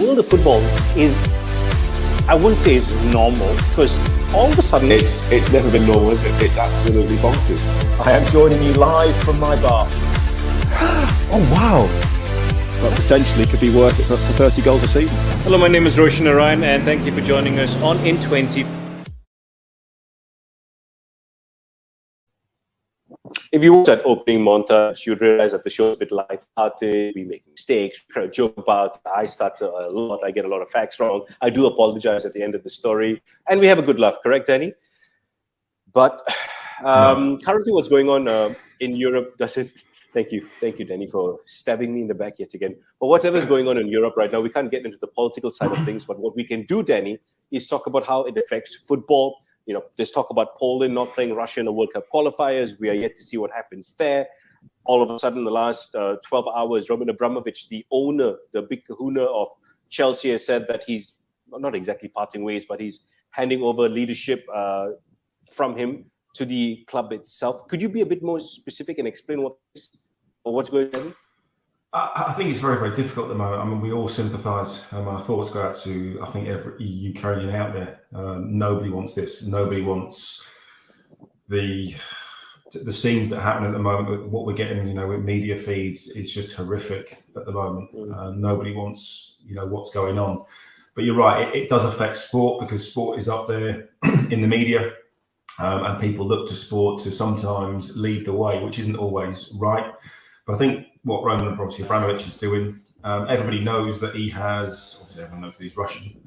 world of football is, I wouldn't say it's normal, because all of a sudden... It's never been normal, is it? It's absolutely bonkers. I am joining you live from my bar. Oh, wow. That potentially could be worth it for 30 goals a season. Hello, my name is Roshan, Narayan, and thank you for joining us on In 20. If you watch that opening montage, you'd realize that the show is a bit light-hearted. We make mistakes, we kind of joke about it. I stutter a lot. I get a lot of facts wrong. I do apologize at the end of the story. And we have a good laugh, correct, Danny? But currently what's going on in Europe doesn't... Thank you, Danny, for stabbing me in the back yet again. But whatever's going on in Europe right now, we can't get into the political side of things. But what we can do, Danny, is talk about how it affects football. You know, there's talk about Poland not playing Russia in the World Cup qualifiers. We are yet to see what happens there. All of a sudden, the last 12 hours, Roman Abramovich, the owner, the big kahuna of Chelsea, has said that he's not exactly parting ways, but he's handing over leadership from him to the club itself. Could you be a bit more specific and explain what's going on? I think it's very, very difficult at the moment. I mean, we all sympathise. Our thoughts go out to, I think, every Ukrainian out there. Nobody wants this. Nobody wants the scenes that happen at the moment. What we're getting, with media feeds is just horrific at the moment. Nobody wants, what's going on. But you're right. It does affect sport, because sport is up there in the media, and people look to sport to sometimes lead the way, which isn't always right. But I think what Roman Abramovich is doing, everybody knows that he has, obviously everyone knows that he's Russian,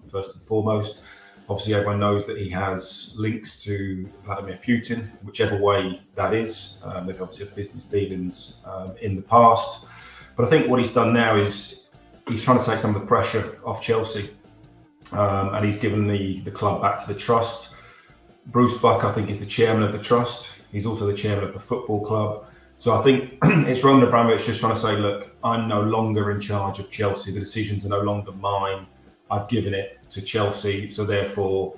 first and foremost. Obviously everyone knows that he has links to Vladimir Putin, whichever way that is. They've obviously had business dealings in the past. But I think what he's done now is he's trying to take some of the pressure off Chelsea. And he's given the club back to the trust. Bruce Buck, I think, is the chairman of the trust. He's also the chairman of the football club. So I think it's Roman Abramovich just trying to say, look, I'm no longer in charge of Chelsea. The decisions are no longer mine. I've given it to Chelsea. So therefore,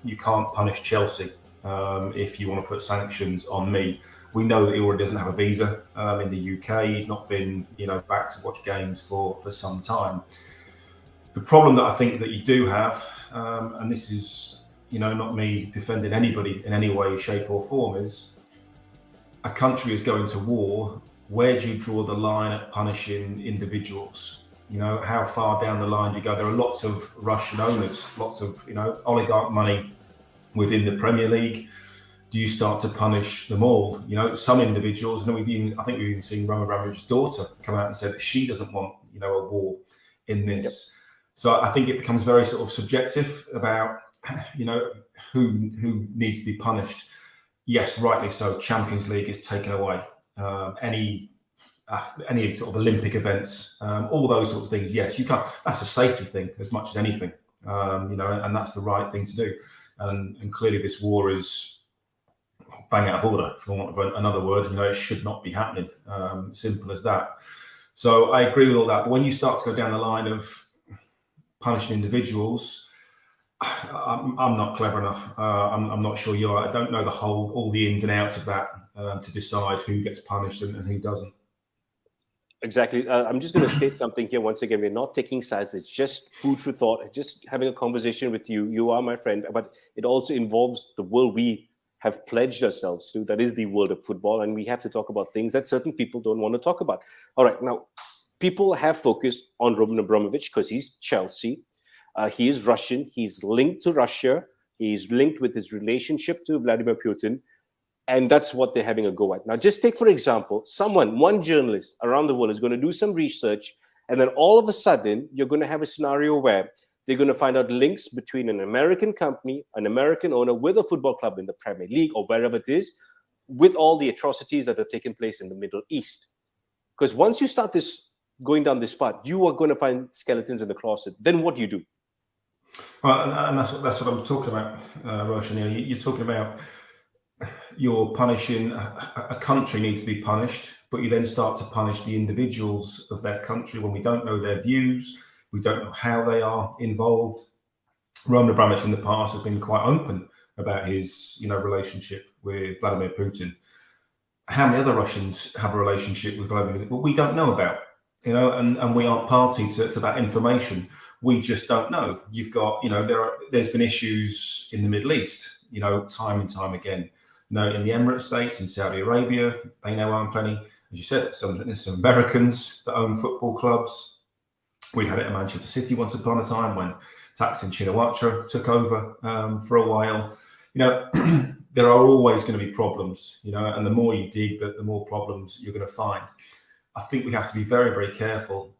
you can't punish Chelsea if you want to put sanctions on me. We know that he already doesn't have a visa in the UK. He's not been, back to watch games for some time. The problem that I think that you do have, and this is, not me defending anybody in any way, shape or form, is a country is going to war. Where do you draw the line at punishing individuals? How far down the line do you go? There are lots of Russian owners, lots of, oligarch money within the Premier League. Do you start to punish them all? Some individuals, and I think we've even seen Roman Abramovich's daughter come out and say that she doesn't want, a war in this. Yep. So I think it becomes very sort of subjective about, who needs to be punished. Yes, rightly so. Champions League is taken away. Any sort of Olympic events, all those sorts of things. Yes, you can't. That's a safety thing as much as anything. And that's the right thing to do. And clearly, this war is bang out of order, for want of another word. It should not be happening. Simple as that. So I agree with all that. But when you start to go down the line of punishing individuals, I'm not clever enough. I'm not sure you are. I don't know all the ins and outs of that to decide who gets punished and who doesn't. Exactly. I'm just going to state something here. Once again, we're not taking sides. It's just food for thought. Just having a conversation with you. You are my friend, but it also involves the world we have pledged ourselves to. That is the world of football, and we have to talk about things that certain people don't want to talk about. All right, now people have focused on Roman Abramovich because he's Chelsea. He is Russian. He's linked to Russia. He's linked with his relationship to Vladimir Putin. And that's what they're having a go at. Now, just take, for example, one journalist around the world is going to do some research. And then all of a sudden, you're going to have a scenario where they're going to find out links between an American company, an American owner with a football club in the Premier League or wherever it is, with all the atrocities that have taken place in the Middle East. Because once you start going down this path, you are going to find skeletons in the closet. Then what do you do? Well, and that's what I'm talking about, Roshan. You're talking about you're punishing a country needs to be punished, but you then start to punish the individuals of that country when we don't know their views, we don't know how they are involved. Roman Abramovich in the past has been quite open about his, relationship with Vladimir Putin. How many other Russians have a relationship with Vladimir Putin? Well, we don't know about. and we aren't party to that information. We just don't know. You've got, there's been issues in the Middle East, time and time again. In the Emirates states, in Saudi Arabia, they now own plenty. As you said, there's some Americans that own football clubs. We had it at Manchester City once upon a time when Thaksin Shinawatra took over for a while. There are always going to be problems, and the more you dig, the more problems you're going to find. I think we have to be very, very careful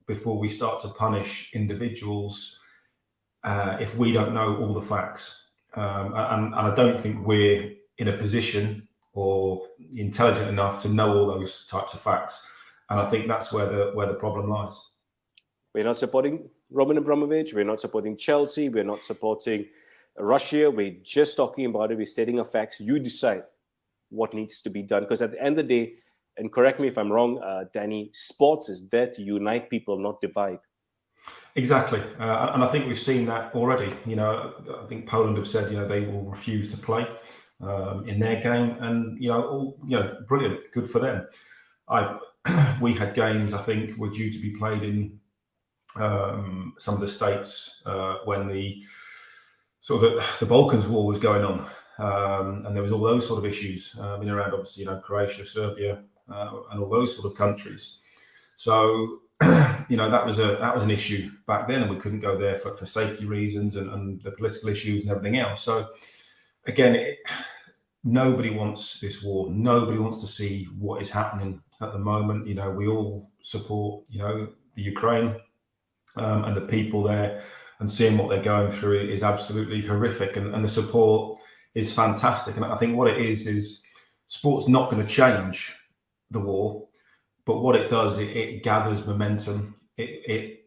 before we start to punish individuals if we don't know all the facts. And I don't think we're in a position or intelligent enough to know all those types of facts. And I think that's where the problem lies. We're not supporting Roman Abramovich. We're not supporting Chelsea. We're not supporting Russia. We're just talking about it. We're stating a facts. You decide what needs to be done. Because at the end of the day, and correct me if I'm wrong, Danny, sports is there to unite people, not divide. Exactly. And I think we've seen that already. I think Poland have said, they will refuse to play in their game. And, brilliant. Good for them. We had games, I think, were due to be played in some of the states when the Balkans war was going on. And there was all those sort of issues in around, obviously, Croatia, Serbia, and all those sort of countries. So, that was an issue back then, and we couldn't go there for safety reasons and the political issues and everything else. So, again, nobody wants this war. Nobody wants to see what is happening at the moment. We all support, the Ukraine and the people there, and seeing what they're going through is absolutely horrific. And the support is fantastic. And I think what it is sport's not going to change the war, but what it does, it gathers momentum. It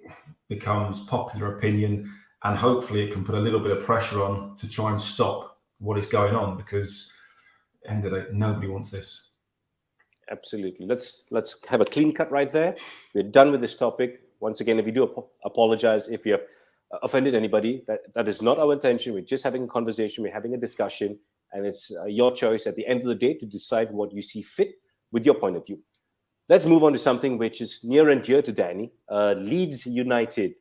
becomes popular opinion, and hopefully it can put a little bit of pressure on to try and stop what is going on, because at the end of the day, nobody wants this. Absolutely. Let's have a clean cut right there. We're done with this topic. Once again, if you do apologize if you have offended anybody, that is not our intention. We're just having a conversation. We're having a discussion, and it's your choice at the end of the day to decide what you see fit with your point of view. Let's move on to something which is near and dear to Danny. Leeds United.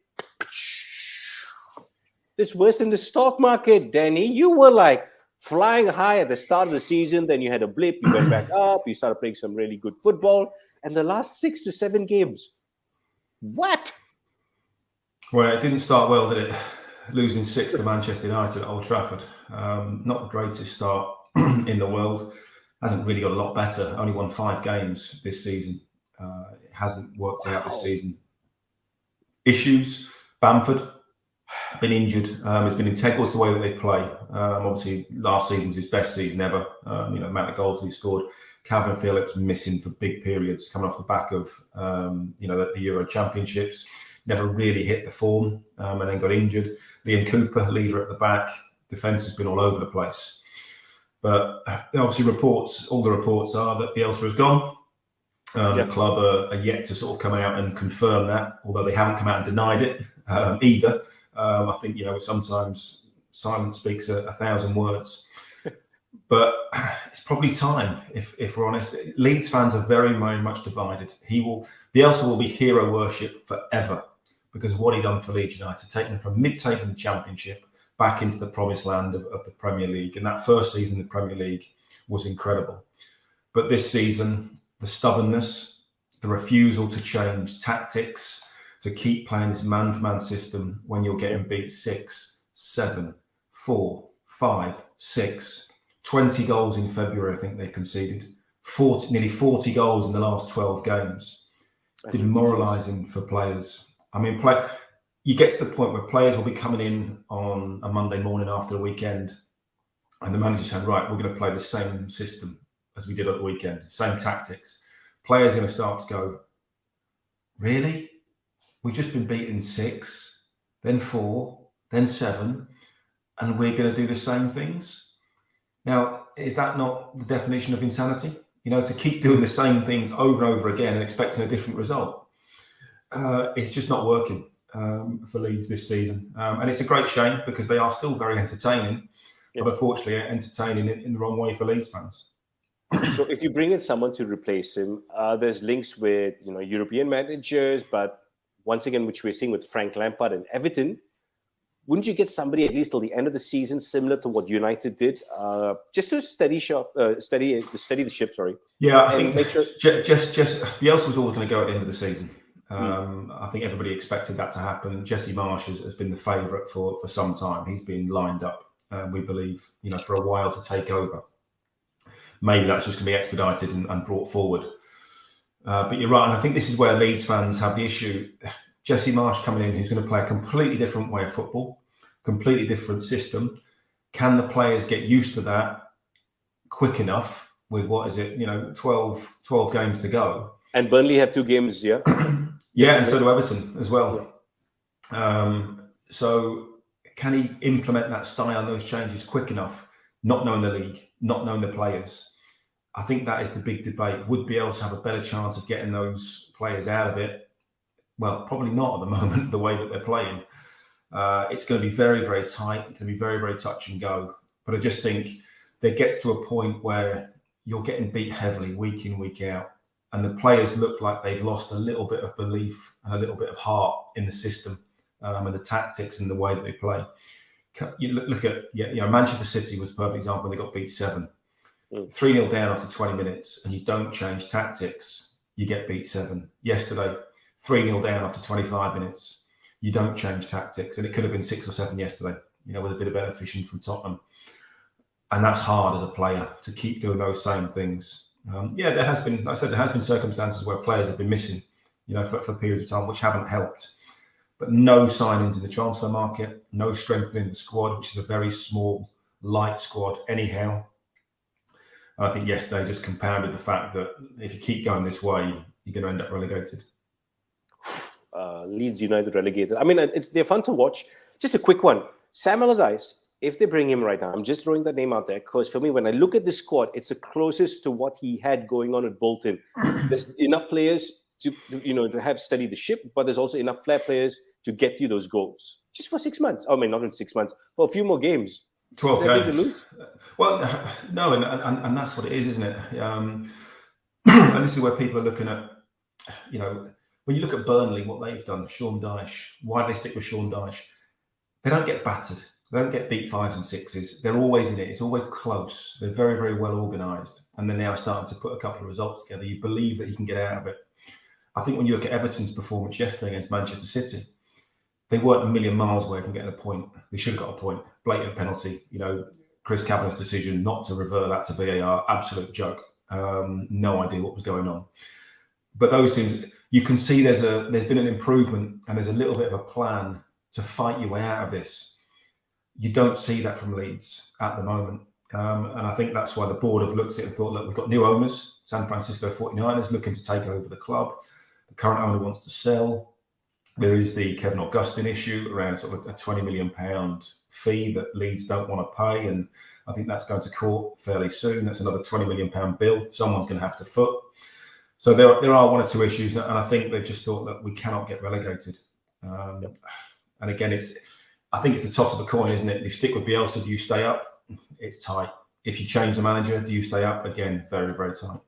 It's worse than the stock market, Danny. You were like flying high at the start of the season, then you had a blip, you went back up, you started playing some really good football, and the last 6 to 7 games. What? Well, it didn't start well, did it? Losing 6 to Manchester United at Old Trafford. Not the greatest start in the world. Hasn't really got a lot better. Only won 5 games this season. It hasn't worked out this season. Issues. Bamford been injured. It's been integral to the way that they play. Obviously, last season was his best season ever. Amount of goals he scored. Calvin Phillips missing for big periods, coming off the back of the Euro Championships. Never really hit the form, and then got injured. Liam Cooper, leader at the back. Defence has been all over the place. But obviously, all the reports are that Bielsa has gone. The club are yet to sort of come out and confirm that, although they haven't come out and denied it either. I think, sometimes silence speaks 1,000 words. But it's probably time, if we're honest. Leeds fans are very, very much divided. Bielsa will be hero worship forever because of what he done for Leeds United, taking them from mid-table in the Championship back into the promised land of the Premier League. And that first season in the Premier League was incredible. But this season, the stubbornness, the refusal to change tactics, to keep playing this man-for-man system when you're getting beat 6, 7, 4, 5, 6, 20 goals in February, I think they've conceded. Nearly 40 goals in the last 12 games. That's demoralising for players. I mean, you get to the point where players will be coming in on a Monday morning after the weekend, and the manager's saying, right, we're going to play the same system as we did at the weekend, same tactics. Players are going to start to go, really? We've just been beaten 6, then 4, then 7, and we're going to do the same things? Now, is that not the definition of insanity? To keep doing the same things over and over again and expecting a different result. It's just not working for Leeds this season. And it's a great shame because they are still very entertaining, but unfortunately entertaining in the wrong way for Leeds fans. So if you bring in someone to replace him, there's links with European managers, but once again, which we're seeing with Frank Lampard and Everton, wouldn't you get somebody at least till the end of the season, similar to what United did, just to steady the ship? Sorry. Yeah, I think make sure. just Bielsa was always going to go at the end of the season. I think everybody expected that to happen. Jesse Marsch has been the favourite for some time. He's been lined up, we believe, for a while to take over. Maybe that's just going to be expedited and brought forward. But you're right, and I think this is where Leeds fans have the issue. Jesse Marsch coming in, who's going to play a completely different way of football, completely different system. Can the players get used to that quick enough with 12 games to go? And Burnley have 2 games, yeah? Yeah, and so do Everton as well. So can he implement that style and those changes quick enough, not knowing the league, not knowing the players? I think that is the big debate. Would Bielsa have a better chance of getting those players out of it? Well, probably not at the moment, the way that they're playing. It's going to be very, very tight. It's going to be very, very touch and go. But I just think there gets to a point where you're getting beat heavily week in, week out. And the players look like they've lost a little bit of belief and a little bit of heart in the system and the tactics and the way that they play. You look at, Manchester City was a perfect example when they got beat 7. 3-0 down after 20 minutes and you don't change tactics, you get beat 7. Yesterday, 3-0 down after 25 minutes, you don't change tactics. And it could have been 6 or 7 yesterday, with a bit of better fishing from Tottenham. And that's hard as a player to keep doing those same things. There has been circumstances where players have been missing, for periods of time, which haven't helped. But no signings in the transfer market, no strengthening the squad, which is a very small, light squad anyhow. And I think yesterday just compounded the fact that if you keep going this way, you're going to end up relegated. Leeds United relegated. I mean, they're fun to watch. Just a quick one. Sam Allardyce, if they bring him right now, I'm just throwing that name out there because for me, when I look at this squad, it's the closest to what he had going on at Bolton. There's enough players to have steadied the ship, but there's also enough flair players to get you those goals. Just for 6 months. I mean, not in 6 months, for a few more games. 12 games. To lose? Well, no, and that's what it is, isn't it? And this is where people are looking at, when you look at Burnley, what they've done, Sean Dyche, why do they stick with Sean Dyche? They don't get battered. They don't get beat 5s and 6s. They're always in it. It's always close. They're very, very well organised. And they're now starting to put a couple of results together. You believe that you can get out of it. I think when you look at Everton's performance yesterday against Manchester City, they weren't a million miles away from getting a point. They should have got a point. Blatant penalty. Chris Kavanagh's decision not to revert that to VAR, absolute joke. No idea what was going on. But those teams, you can see there's been an improvement and there's a little bit of a plan to fight your way out of this. You don't see that from Leeds at the moment. And I think that's why the board have looked at it and thought, look, we've got new owners, San Francisco 49ers looking to take over the club. The current owner wants to sell. There is the Kevin Augustine issue around sort of a £20 million fee that Leeds don't want to pay. And I think that's going to court fairly soon. That's another £20 million bill someone's going to have to foot. So there are 1 or 2 issues. And I think they've just thought that we cannot get relegated. And again, I think it's the toss of the coin, isn't it? If you stick with Bielsa, do you stay up? It's tight. If you change the manager, do you stay up? Again, very, very tight.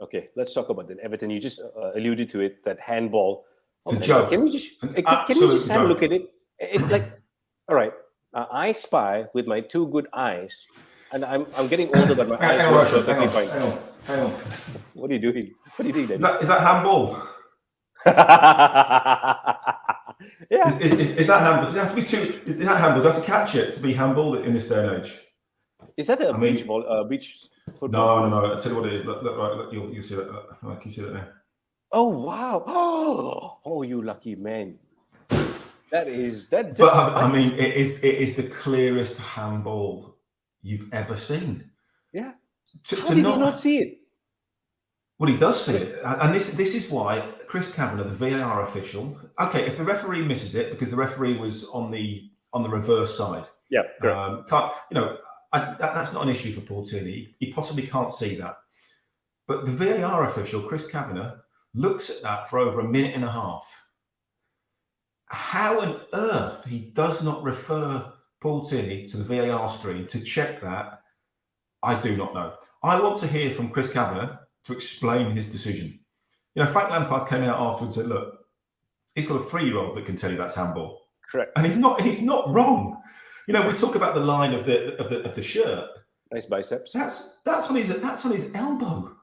Okay, let's talk about that. Everton, you just alluded to it, that handball. It's a joke. Can we just have a look at it? It's like, all right, I spy with my 2 good eyes, and I'm getting older, but my eyes are perfectly fine. Hang on. What are you doing? What are you doing? Is that handball? Yeah. Is that handball? Does it have to be is that handball? Do you have to catch it to be handball in this day and age? Is that beach football? No. I'll tell you what it is. Look, you'll see that. Can you see that now? Oh wow! Oh, you lucky man. That. I mean, it is the clearest handball you've ever seen. Yeah. How did he not see it? Well, he does see it, and this is why Chris Kavanagh, the VAR official. Okay, if the referee misses it because the referee was on the reverse side. Yeah. That's not an issue for Paul Tierney. He possibly can't see that. But the VAR official, Chris Kavanagh, looks at that for over a minute and a half. How on earth he does not refer Paul Tierney to the VAR screen to check that, I do not know. I want to hear from Chris Kavanagh to explain his decision. Frank Lampard came out afterwards and said, look, he's got a 3-year-old that can tell you that's handball. Correct. And he's not wrong. We talk about the line of the shirt. Nice biceps. That's on his elbow.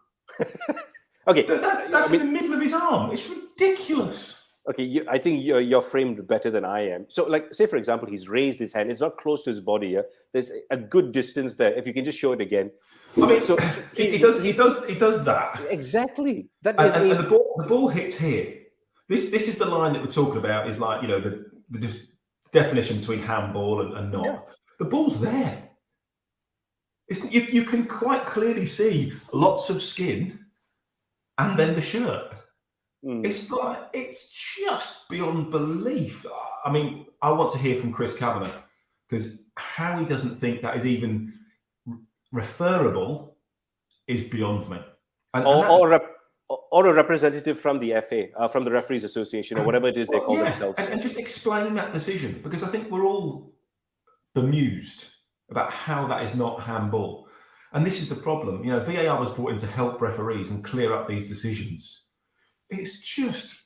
Okay. That's in the middle of his arm. It's ridiculous. Okay, I think you're framed better than I am. So, like, say for example, he's raised his hand. It's not close to his body. Yeah? There's a good distance there. If you can just show it again. I mean, so he does that exactly. And the ball hits here. This is the line that we're talking about. Is like the definition between handball and not. Yeah. The ball's there. You can quite clearly see lots of skin, and then the shirt. It's just beyond belief. I mean, I want to hear from Chris Kavanagh, because how he doesn't think that is even referable is beyond me. Or a representative from the FA, from the Referees Association, or whatever it is they call themselves. And just explain that decision, because I think we're all bemused about how that is not handball. And this is the problem. VAR was brought in to help referees and clear up these decisions. It's just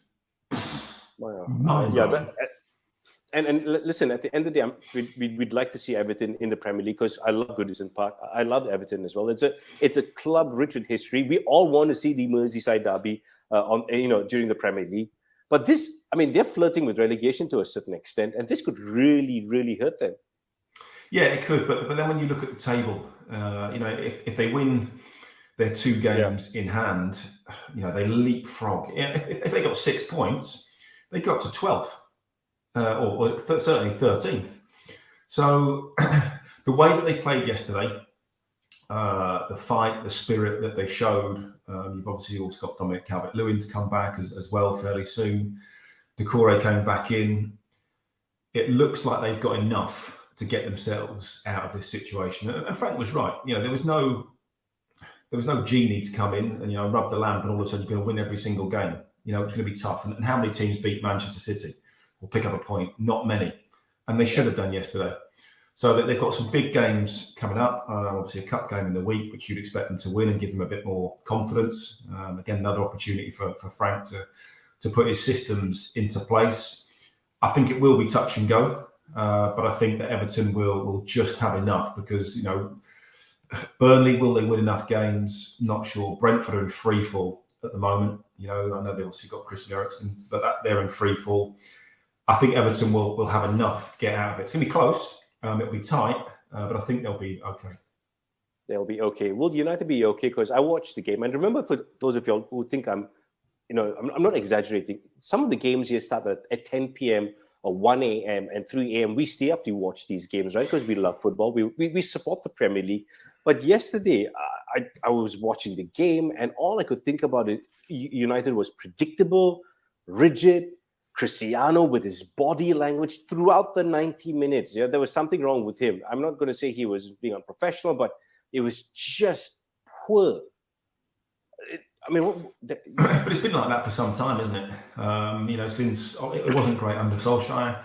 and listen, at the end of the day, we'd like to see Everton in the Premier League, because I love Goodison Park. I love Everton as well. It's a club rich with history. We all want to see the Merseyside derby during the Premier League. But this, I mean, they're flirting with relegation to a certain extent, and this could really, really hurt them. Yeah, it could. But then when you look at the table, if they win their 2 games in hand, they leapfrog. If they got 6 points, they got to 12th, or certainly 13th. So the way that they played yesterday, the fight, the spirit that they showed, you've obviously also got Dominic Calvert-Lewin's come back as well fairly soon. Decore came back in. It looks like they've got enough to get themselves out of this situation. And Frank was right. There was no genie to come in and rub the lamp and all of a sudden you're going to win every single game. It's going to be tough. And how many teams beat Manchester City or pick up a point? Not many. And they should have done yesterday. So that they've got some big games coming up. Obviously a cup game in the week, which you'd expect them to win and give them a bit more confidence. Again, another opportunity for Frank to put his systems into place. I think it will be touch and go. But I think that Everton will just have enough, because Burnley, will they win enough games? Not sure. Brentford are in free fall at the moment. I know they obviously got Christian Eriksen, but they're in free fall. I think Everton will have enough to get out of it. It's going to be close. It'll be tight, but I think they'll be okay. They'll be okay. Will United be okay? Because I watched the game, and remember, for those of you who think I'm not exaggerating. Some of the games here start at 10 p.m. or 1 a.m. and 3 a.m. We stay up to watch these games, right? Because we love football. We support the Premier League. But yesterday, I was watching the game, and all I could think about United was predictable, rigid. Cristiano with his body language throughout the 90 minutes. Yeah, there was something wrong with him. I'm not going to say he was being unprofessional, but it was just poor. But it's been like that for some time, isn't it? Since it wasn't great under Solskjaer.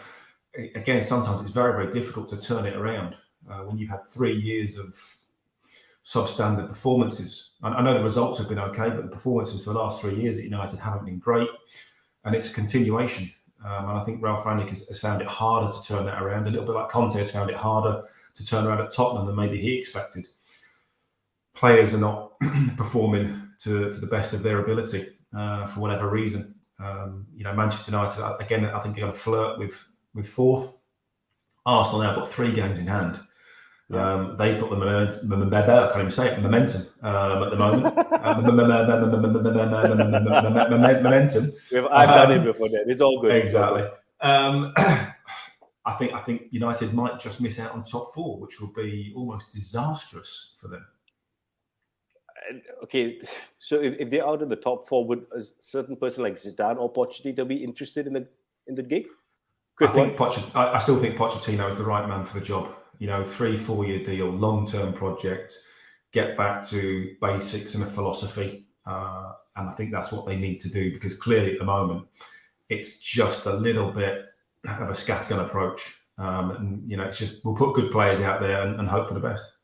Again, sometimes it's very, very difficult to turn it around when you've had 3 years of substandard performances. I know the results have been okay, but the performances for the last 3 years at United haven't been great. And it's a continuation. And I think Ralph Rangnick has found it harder to turn that around, a little bit like Conte has found it harder to turn around at Tottenham than maybe he expected. Players are not performing to the best of their ability for whatever reason. Manchester United, again, I think they're going to flirt with fourth. Arsenal now got 3 games in hand. They've got the momentum at the moment. Momentum. I've done it before that. It's all good. Exactly. I think United might just miss out on top 4, which will be almost disastrous for them. Okay, so if they're out of the top 4, would a certain person like Zidane or Pochettino be interested in the gig? I still think Pochettino is the right man for the job. 3-4 year deal, long-term project, get back to basics and a philosophy. And I think that's what they need to do, because clearly at the moment, it's just a little bit of a scattergun approach. It's just, we'll put good players out there and hope for the best.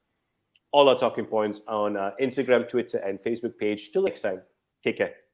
all our talking points on our Instagram, Twitter, and Facebook page. Till next time, take care.